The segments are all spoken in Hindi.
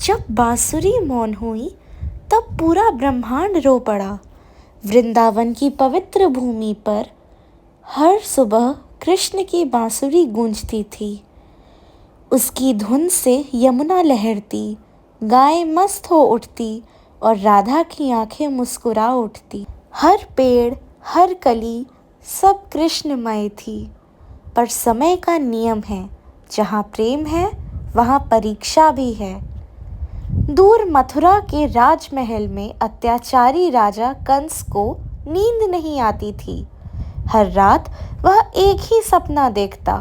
जब बांसुरी मौन हुई तब पूरा ब्रह्मांड रो पड़ा। वृंदावन की पवित्र भूमि पर हर सुबह कृष्ण की बांसुरी गूंजती थी। उसकी धुन से यमुना लहरती, गायें मस्त हो उठती और राधा की आंखें मुस्कुरा उठती। हर पेड़, हर कली, सब कृष्णमय थी। पर समय का नियम है, जहाँ प्रेम है वहाँ परीक्षा भी है। दूर मथुरा के राजमहल में अत्याचारी राजा कंस को नींद नहीं आती थी। हर रात वह एक ही सपना देखता,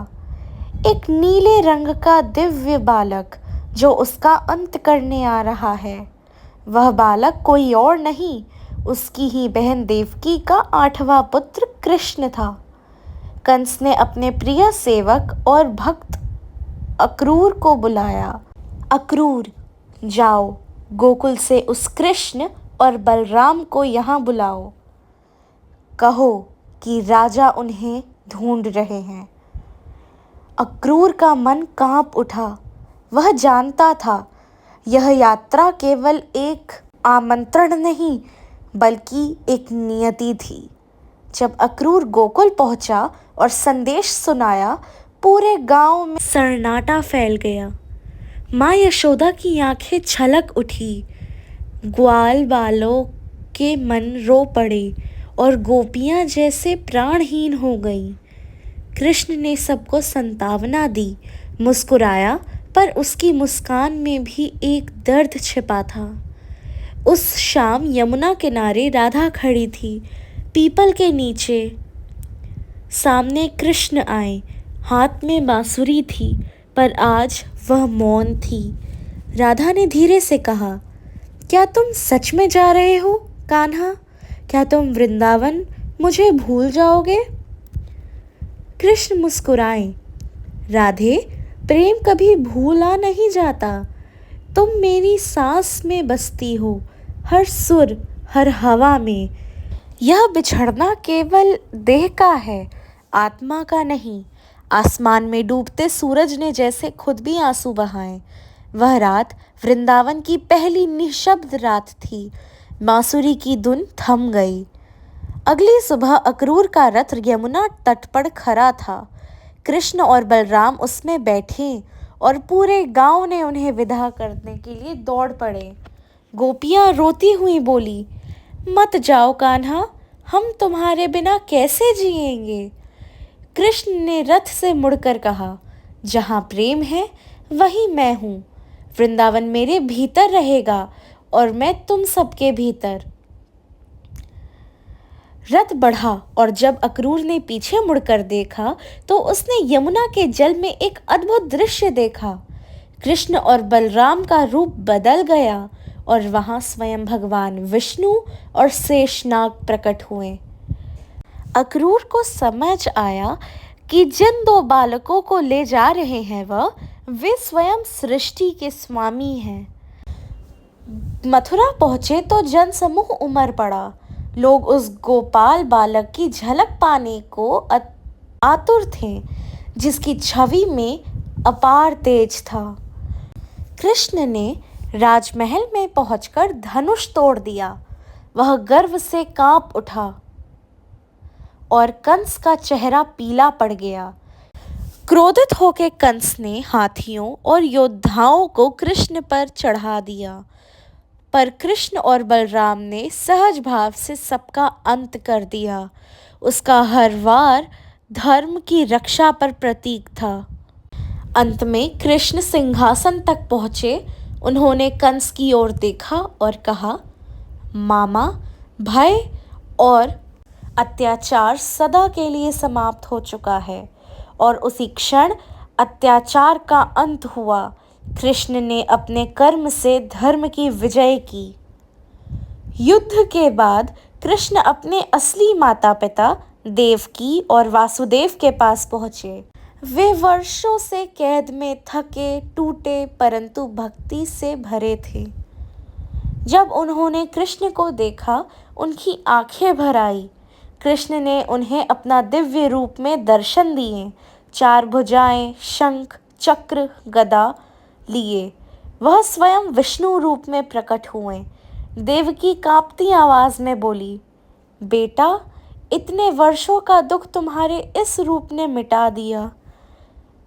एक नीले रंग का दिव्य बालक जो उसका अंत करने आ रहा है। वह बालक कोई और नहीं, उसकी ही बहन देवकी का 8वां पुत्र कृष्ण था। कंस ने अपने प्रिय सेवक और भक्त अक्रूर को बुलाया। अक्रूर, जाओ, गोकुल से उस कृष्ण और बलराम को यहाँ बुलाओ। कहो कि राजा उन्हें ढूंढ रहे हैं। अक्रूर का मन कांप उठा। वह जानता था यह यात्रा केवल एक आमंत्रण नहीं बल्कि एक नियति थी। जब अक्रूर गोकुल पहुंचा और संदेश सुनाया, पूरे गांव में सन्नाटा फैल गया। माँ यशोदा की आंखें छलक उठी, ग्वाल बालों के मन रो पड़े और गोपियां जैसे प्राणहीन हो गईं। कृष्ण ने सबको सांत्वना दी, मुस्कुराया, पर उसकी मुस्कान में भी एक दर्द छिपा था। उस शाम यमुना किनारे राधा खड़ी थी, पीपल के नीचे। सामने कृष्ण आए, हाथ में बांसुरी थी, पर आज वह मौन थी। राधा ने धीरे से कहा, क्या तुम सच में जा रहे हो कान्हा? क्या तुम वृंदावन मुझे भूल जाओगे? कृष्ण मुस्कुराए, राधे, प्रेम कभी भूला नहीं जाता। तुम मेरी सांस में बसती हो, हर सुर, हर हवा में। यह बिछड़ना केवल देह का है, आत्मा का नहीं। आसमान में डूबते सूरज ने जैसे खुद भी आंसू बहाए। वह रात वृंदावन की पहली निशब्द रात थी। बांसुरी की धुन थम गई। अगली सुबह अक्रूर का रथ यमुना तट पर खड़ा था। कृष्ण और बलराम उसमें बैठे और पूरे गांव ने उन्हें विदा करने के लिए दौड़ पड़े। गोपियां रोती हुई बोली, मत जाओ कान्हा, हम तुम्हारे बिना कैसे जिएंगे? कृष्ण ने रथ से मुड़कर कहा, जहाँ प्रेम है वहीं मैं हूँ। वृंदावन मेरे भीतर रहेगा और मैं तुम सबके भीतर। रथ बढ़ा और जब अक्रूर ने पीछे मुड़कर देखा तो उसने यमुना के जल में एक अद्भुत दृश्य देखा। कृष्ण और बलराम का रूप बदल गया और वहां स्वयं भगवान विष्णु और शेषनाग प्रकट हुए। अक्रूर को समझ आया कि जिन 2 बालकों को ले जा रहे हैं वे स्वयं सृष्टि के स्वामी हैं। मथुरा पहुंचे तो जनसमूह उमड़ पड़ा। लोग उस गोपाल बालक की झलक पाने को आतुर थे, जिसकी छवि में अपार तेज था। कृष्ण ने राजमहल में पहुंचकर धनुष तोड़ दिया। वह गर्व से कांप उठा और कंस का चेहरा पीला पड़ गया। क्रोधित होकर कंस ने हाथियों और योद्धाओं को कृष्ण पर चढ़ा दिया, पर कृष्ण और बलराम ने सहज भाव से सबका अंत कर दिया। उसका हर वार धर्म की रक्षा पर प्रतीक था। अंत में कृष्ण सिंहासन तक पहुँचे। उन्होंने कंस की ओर देखा और कहा, मामा, भय और अत्याचार सदा के लिए समाप्त हो चुका है। और उसी क्षण अत्याचार का अंत हुआ। कृष्ण ने अपने कर्म से धर्म की विजय की। युद्ध के बाद कृष्ण अपने असली माता पिता देवकी और वासुदेव के पास पहुँचे। वे वर्षों से कैद में थके टूटे परंतु भक्ति से भरे थे। जब उन्होंने कृष्ण को देखा, उनकी आंखें भर आई। कृष्ण ने उन्हें अपना दिव्य रूप में दर्शन दिए। 4 भुजाएं, शंख, चक्र, गदा लिए। वह स्वयं विष्णु रूप में प्रकट हुए। देवकी कांपती आवाज में बोली, बेटा, इतने वर्षों का दुख तुम्हारे इस रूप ने मिटा दिया।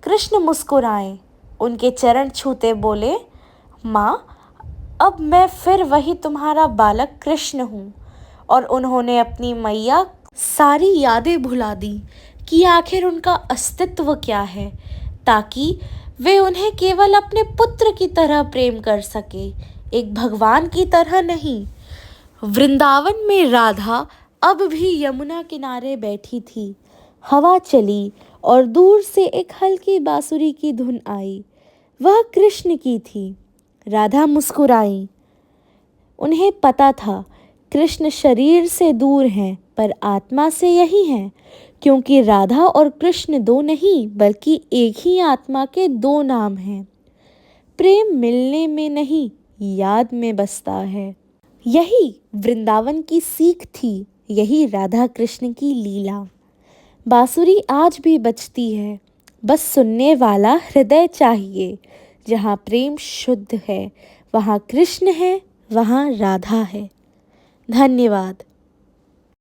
कृष्ण मुस्कुराए, उनके चरण छूते बोले, माँ, अब मैं फिर वही तुम्हारा बालक कृष्ण हूँ। और उन्होंने अपनी मैया सारी यादें भुला दी कि आखिर उनका अस्तित्व क्या है, ताकि वे उन्हें केवल अपने पुत्र की तरह प्रेम कर सके, एक भगवान की तरह नहीं। वृंदावन में राधा अब भी यमुना किनारे बैठी थी। हवा चली और दूर से एक हल्की बांसुरी की धुन आई। वह कृष्ण की थी। राधा मुस्कुराई। उन्हें पता था कृष्ण शरीर से दूर हैं पर आत्मा से यही हैं, क्योंकि राधा और कृष्ण दो नहीं बल्कि एक ही आत्मा के दो नाम हैं। प्रेम मिलने में नहीं, याद में बसता है। यही वृंदावन की सीख थी, यही राधा कृष्ण की लीला। बांसुरी आज भी बजती है, बस सुनने वाला हृदय चाहिए। जहाँ प्रेम शुद्ध है, वहाँ कृष्ण है, वहाँ राधा है। धन्यवाद।